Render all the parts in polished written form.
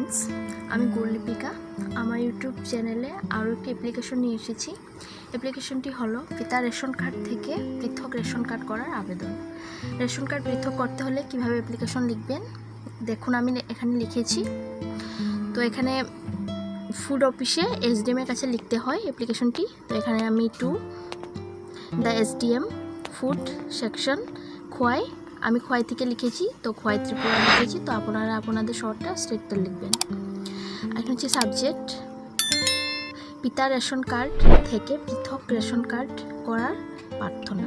Friends, আমি গুরলিপিকা। আমার YouTube চ্যানেলে আরও একটি অ্যাপ্লিকেশন নিয়ে এসেছি। অ্যাপ্লিকেশনটি হলো পিতার রেশন কার্ড থেকে পৃথক রেশন কার্ড করার আবেদন। রেশন কার্ড পৃথক করতে হলে কিভাবে অ্যাপ্লিকেশন লিখবেন দেখুন, আমি এখানে লিখেছি। তো এখানে ফুড অফিসে এসডিএম এর কাছে লিখতে হয় অ্যাপ্লিকেশনটি। তো এখানে আমি to the SDM food section Khowai, আমি খোয়াই থেকে লিখেছি। তো খোয়াই ত্রিপুরা লিখেছি। তো আপনারা আপনাদের শর্টটা স্টেটটা লিখবেন। এখন হচ্ছে সাবজেক্ট, পিতার রেশন কার্ড থেকে পৃথক রেশন কার্ড করার প্রার্থনা।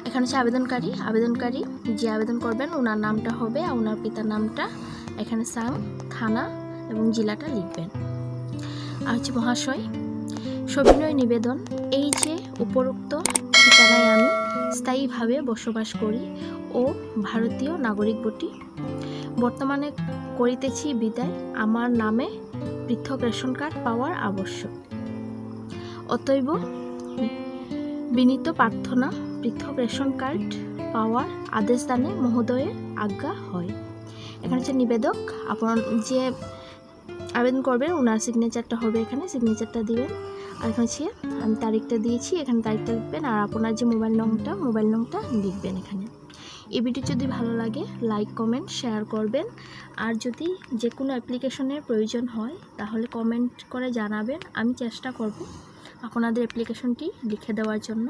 এখানে হচ্ছে আবেদনকারী যে আবেদন করবেন ওনার নামটা হবে আর ওনার পিতার নামটা, এখানে সাং, থানা এবং জেলাটা লিখবেন। আর হচ্ছে মহাশয়, সবিনয় নিবেদন, এই যে উপরোক্ত ঠিকানায় আমি স্থায়ীভাবে বসবাস করি ও ভারতীয় নাগরিক বটি, বর্তমানে করিতেছি বিদায়, আমার নামে পৃথক রেশন কার্ড পাওয়ার আবশ্যক। অতএব বিনীত প্রার্থনা, পৃথক রেশন কার্ড পাওয়ার আদেশদানে মহোদয়ের আজ্ঞা হয়। এখানে হচ্ছে নিবেদক, আপনার যে আবেদন করবেন ওনার সিগনেচারটা হবে, এখানে সিগনেচারটা দিবেন। আর এখানে হচ্ছে আমি তারিখটা দিয়েছি, এখানে তারিখটা লিখবেন। আর আপনার যে মোবাইল নংটা লিখবেন এখানে। এই ভিডিও যদি ভালো লাগে লাইক, কমেন্ট, শেয়ার করবেন। আর যদি যে কোনো অ্যাপ্লিকেশনের প্রয়োজন হয় তাহলে কমেন্ট করে জানাবেন, আমি চেষ্টা করব আপনাদের অ্যাপ্লিকেশনটি লিখে দেওয়ার জন্য।